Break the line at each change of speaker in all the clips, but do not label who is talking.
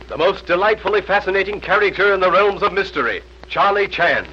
The most delightfully fascinating character in the realms of mystery, Charlie Chan.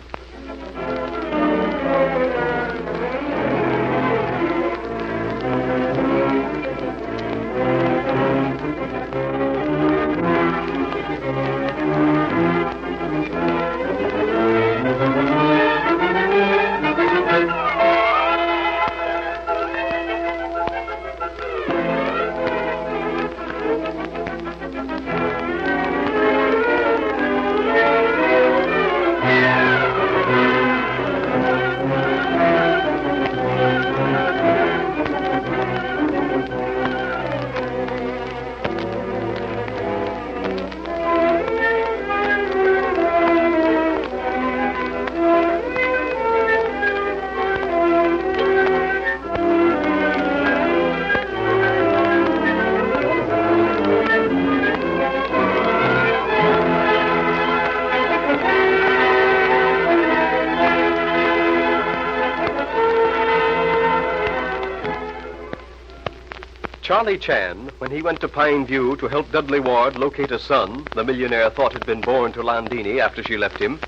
Charlie Chan, when he went to Pine View to help Dudley Ward locate a son the millionaire thought had been born to Landini after she left him,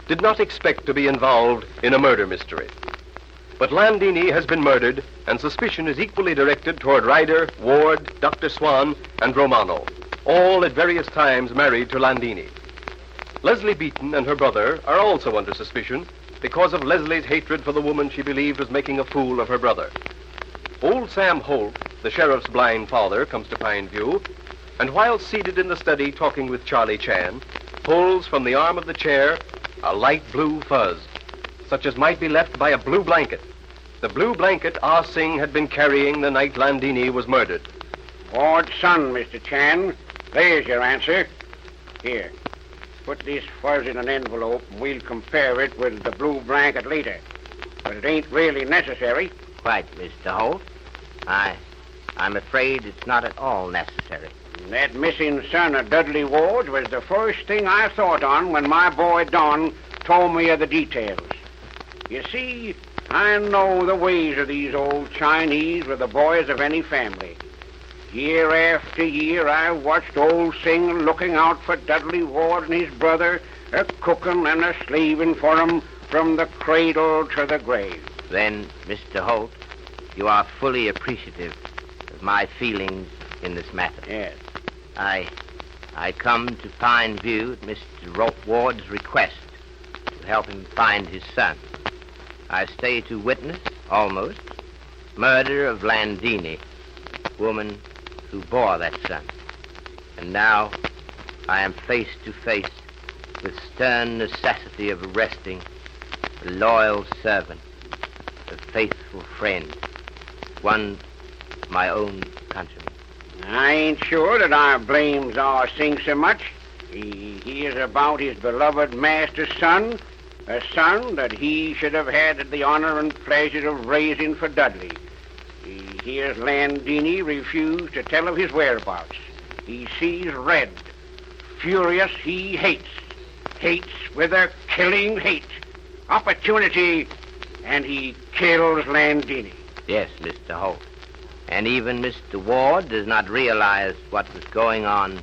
did not expect to be involved in a murder mystery. But Landini has been murdered, and suspicion is equally directed toward Ryder, Ward, Dr. Swan, and Romano, all at various times married to Landini. Leslie Beaton and her brother are also under suspicion because of Leslie's hatred for the woman she believed was making a fool of her brother. Old Sam Holt, the sheriff's blind father, comes to Pine View, and while seated in the study talking with Charlie Chan, pulls from the arm of the chair a light blue fuzz, such as might be left by a blue blanket. The blue blanket Ah Sing had been carrying the night Landini was murdered.
Ward's son, Mr. Chan. There's your answer. Here, put this fuzz in an envelope, and we'll compare it with the blue blanket later. But it ain't really necessary.
Quite, Mr. Holt. I'm afraid it's not at all necessary.
That missing son of Dudley Ward's was the first thing I thought on when my boy Don told me of the details. You see, I know the ways of these old Chinese with the boys of any family. Year after year, I watched old Sing looking out for Dudley Ward and his brother, a-cooking and a-slaving for 'em from the cradle to the grave.
Then, Mr. Holt, you are fully appreciative of my feelings in this matter.
Yes.
I come to Pine View at Mr. Ward's request to help him find his son. I stay to witness, almost, murder of Landini, woman who bore that son. And now I am face to face with stern necessity of arresting a loyal servant, a faithful friend, one my own countryman.
I ain't sure that I blames Ah Sing so much. He is about his beloved master's son, a son that he should have had the honor and pleasure of raising for Dudley. He hears Landini refuse to tell of his whereabouts. He sees red. Furious, he hates with a killing hate. Opportunity, and he kills Landini.
Yes, Mr. Holt. And even Mr. Ward does not realize what was going on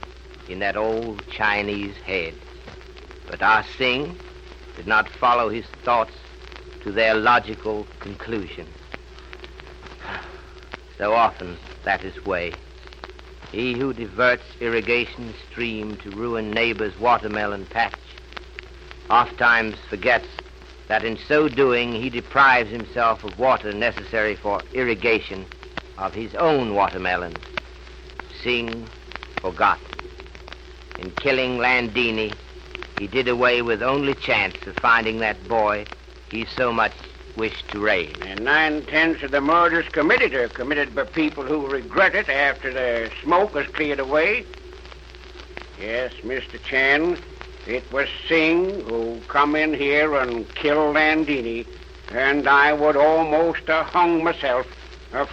in that old Chinese head. But Ah Sing did not follow his thoughts to their logical conclusion. So often that is way. He who diverts irrigation stream to ruin neighbor's watermelon patch oftentimes forgets that in so doing he deprives himself of water necessary for irrigation of his own watermelons. Sing forgot. In killing Landini, he did away with only chance of finding that boy he so much wished to raise.
And 9/10 of the murders committed are committed by people who regret it after the smoke is cleared away. Yes, Mr. Chan, it was Sing who come in here and killed Landini, and I would almost have hung myself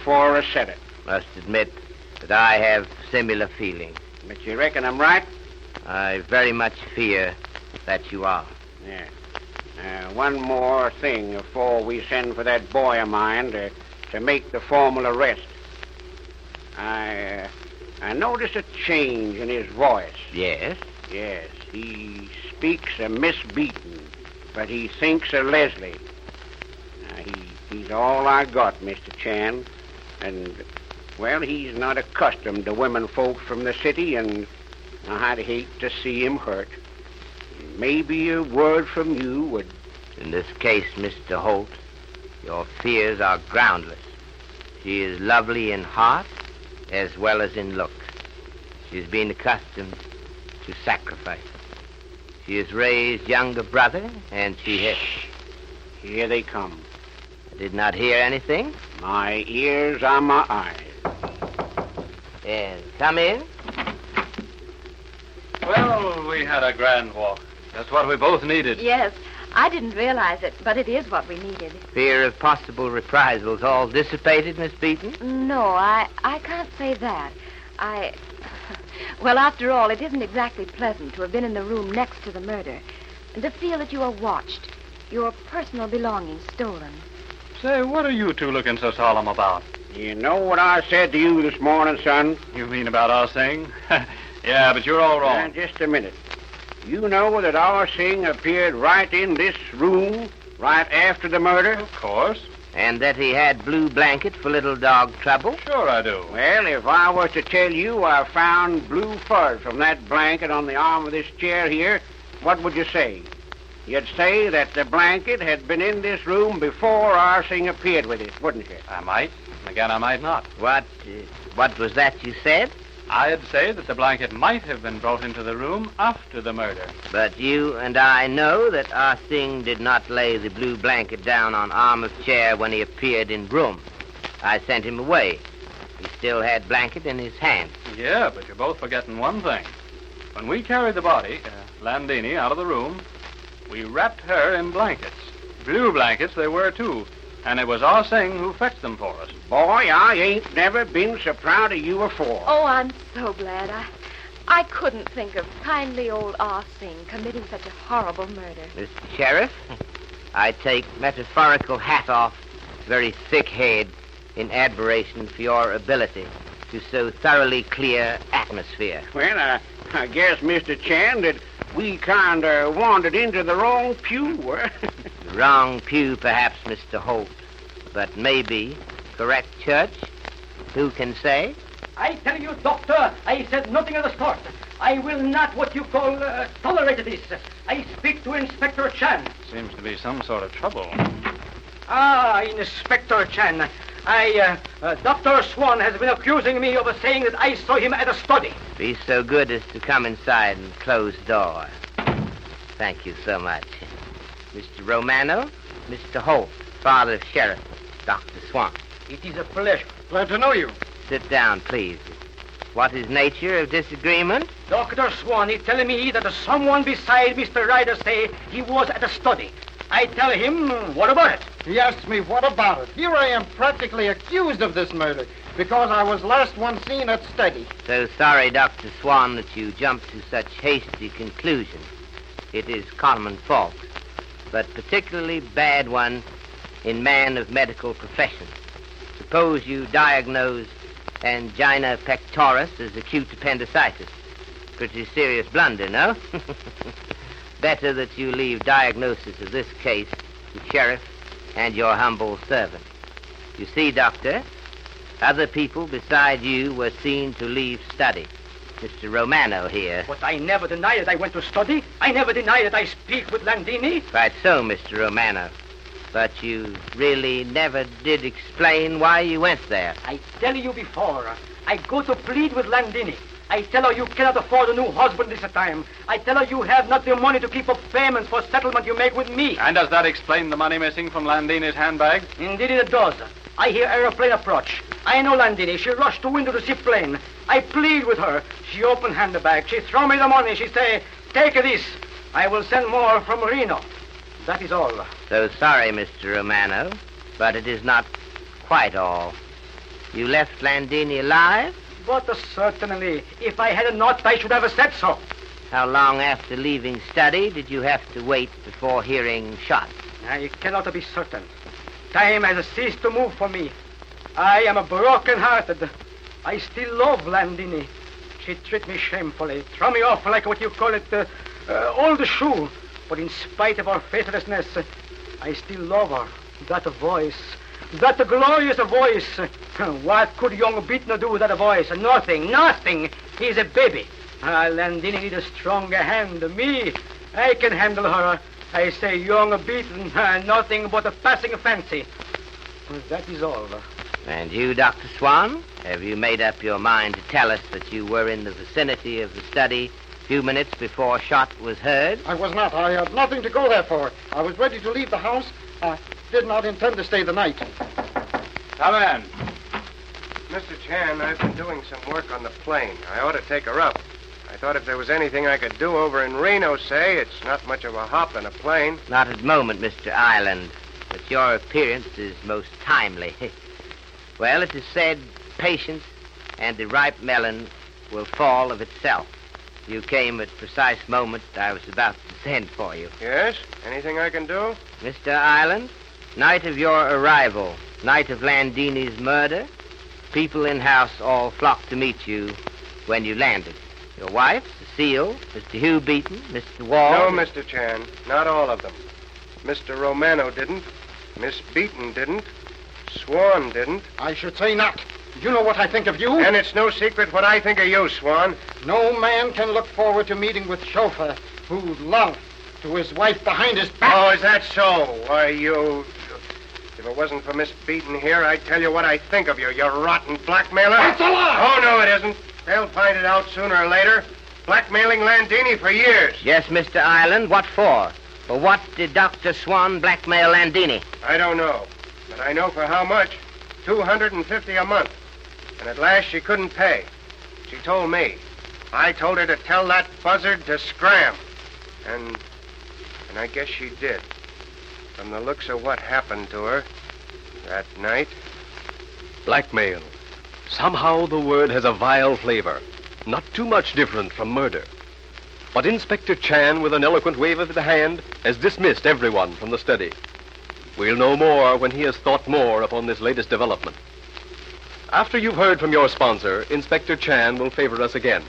for a said it.
Must admit that I have similar feelings.
But you reckon I'm right?
I very much fear that you are.
Yeah. One more thing before we send for that boy of mine to make the formal arrest. I I notice a change in his voice.
Yes?
Yes, he speaks a Miss Beaton, but he thinks a Leslie. He's all I got, Mr. Chan. And, well, he's not accustomed to women folks from the city, and I'd hate to see him hurt. Maybe a word from you would...
In this case, Mr. Holt, your fears are groundless. She is lovely in heart as well as in looks. She's been accustomed to sacrifice. She has raised younger brother, and she has...
Shh. Here they come.
I did not hear anything.
My ears are my eyes.
Yes, come in.
Well, we had a grand walk. That's what we both needed.
Yes, I didn't realize it, but it is what we needed.
Fear of possible reprisals all dissipated, Miss Beaton?
No, I can't say that. Well, after all, it isn't exactly pleasant to have been in the room next to the murder and to feel that you are watched, your personal belongings stolen.
Say, what are you two looking so solemn about?
You know what I said to you this morning, son?
You mean about our Sing? Yeah, but you're all wrong.
Just a minute. You know that our Sing appeared right in this room right after the murder?
Of course.
And that he had blue blanket for little dog trouble?
Sure I do.
Well, if I was to tell you I found blue fuzz from that blanket on the arm of this chair here, what would you say? You'd say that the blanket had been in this room before our Sing appeared with it, wouldn't you?
I might. Again, I might not.
What was that you said?
I'd say that the blanket might have been brought into the room after the murder.
But you and I know that Ah Sing did not lay the blue blanket down on arm of chair when he appeared in room. I sent him away. He still had blanket in his hand.
Yeah, but you're both forgetting one thing. When we carried the body, Landini, out of the room, we wrapped her in blankets. Blue blankets they were, too. And it was Ah Sing who fetched them for us.
Boy, I ain't never been so proud of you afore.
Oh, I'm so glad. I couldn't think of kindly old Ah Sing committing such a horrible murder.
Mr. Sheriff, I take metaphorical hat off, very thick head, in admiration for your ability to so thoroughly clear atmosphere.
Well, I guess, Mr. Chan, that we kind of wandered into the wrong pew.
The wrong pew, perhaps, Mr. Holt. But maybe correct church? Who can say?
I tell you, Doctor, I said nothing of the sort. I will not what you call tolerate this. I speak to Inspector Chan.
Seems to be some sort of trouble.
Ah, Inspector Chan. Dr. Swan has been accusing me of saying that I saw him at a study.
Be so good as to come inside and close the door. Thank you so much. Mr. Romano, Mr. Holt, father of Sheriff, Dr. Swan.
It is a pleasure.
Glad to know you.
Sit down, please. What is nature of disagreement?
Dr. Swan is telling me that someone beside Mr. Ryder say he was at a study. I tell him, what about it?
He asks me, what about it? Here I am practically accused of this murder because I was last one seen at study.
So sorry, Dr. Swan, that you jumped to such hasty conclusions. It is common fault, but particularly bad one in man of medical profession. Suppose you diagnose angina pectoris as acute appendicitis. Pretty serious blunder, no? Better that you leave diagnosis of this case to Sheriff and your humble servant. You see, Doctor, other people beside you were seen to leave study. Mr. Romano here.
But I never deny that I went to study. I never deny that I speak with Landini.
Quite so, Mr. Romano. But you really never did explain why you went there.
I tell you before, I go to plead with Landini. I tell her you cannot afford a new husband this time. I tell her you have not the money to keep up payments for settlement you make with me.
And does that explain the money missing from Landini's handbag?
Indeed it does. I hear aeroplane approach. I know Landini. She rushed to window to see plane. I plead with her. She open handbag. She throw me the money. She say, take this. I will send more from Reno. That is all.
So sorry, Mr. Romano, but it is not quite all. You left Landini alive?
But certainly, if I had not, I should have said so.
How long after leaving study did you have to wait before hearing shots?
I cannot be certain. Time has ceased to move for me. I am broken-hearted. I still love Landini. She treat me shamefully, throw me off like what you call it, old shoe. But in spite of her faithlessness, I still love her. That voice, that glorious voice. What could young Beaton do with that voice? Nothing, nothing. He's a baby. Landini need a stronger hand. Me, I can handle her. I say young Beaton, nothing but a passing fancy. That is all.
And you, Dr. Swan, have you made up your mind to tell us that you were in the vicinity of the study a few minutes before a shot was heard?
I was not. I had nothing to go there for. I was ready to leave the house. I did not intend to stay the night.
Come in.
Mr. Chan, I've been doing some work on the plane. I ought to take her up. I thought if there was anything I could do over in Reno, say, it's not much of a hop in a plane.
Not at the moment, Mr. Ireland, but your appearance is most timely. Well, it is said patience and the ripe melon will fall of itself. You came at the precise moment I was about to send for you.
Yes? Anything I can do?
Mr. Ireland, night of your arrival, night of Landini's murder, people in house all flocked to meet you when you landed. Your wife, Cecile, Mr. Hugh Beaton, Mr. Ward...
No, Mr. Chan, not all of them. Mr. Romano didn't. Miss Beaton didn't. Swan didn't.
I should say not. You know what I think of you?
And it's no secret what I think of you, Swan.
No man can look forward to meeting with chauffeur who loved to his wife behind his back.
Oh, is that so? Why, you... If it wasn't for Miss Beaton here, I'd tell you what I think of you, you rotten blackmailer.
That's a lie!
Oh, no, it isn't. They'll find it out sooner or later. Blackmailing Landini for years.
Yes, Mr. Ireland, what for? For what did Dr. Swan blackmail Landini?
I don't know. But I know for how much. $250 a month. And at last she couldn't pay. She told me. I told her to tell that buzzard to scram. And I guess she did. From the looks of what happened to her that night.
Blackmail. Somehow the word has a vile flavor. Not too much different from murder. But Inspector Chan, with an eloquent wave of the hand, has dismissed everyone from the study. We'll know more when he has thought more upon this latest development. After you've heard from your sponsor, Inspector Chan will favor us again.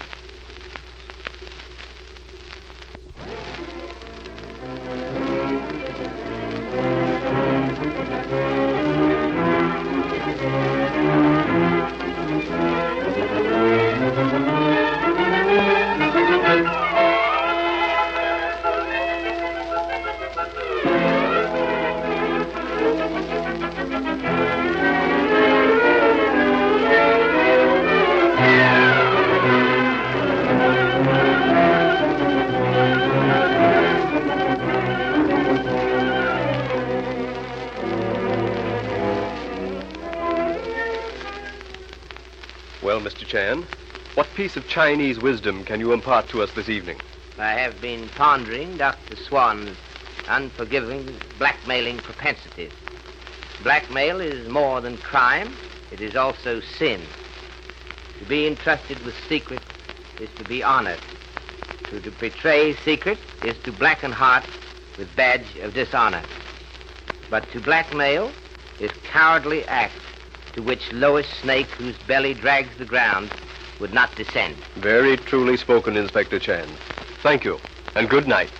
Well, Mr. Chan, what piece of Chinese wisdom can you impart to us this evening?
I have been pondering Dr. Swan's unforgiving, blackmailing propensities. Blackmail is more than crime. It is also sin. To be entrusted with secret is to be honored. To betray secret is to blacken heart with badge of dishonor. But to blackmail is cowardly act to which lowest snake whose belly drags the ground would not descend.
Very truly spoken, Inspector Chan. Thank you, and good night.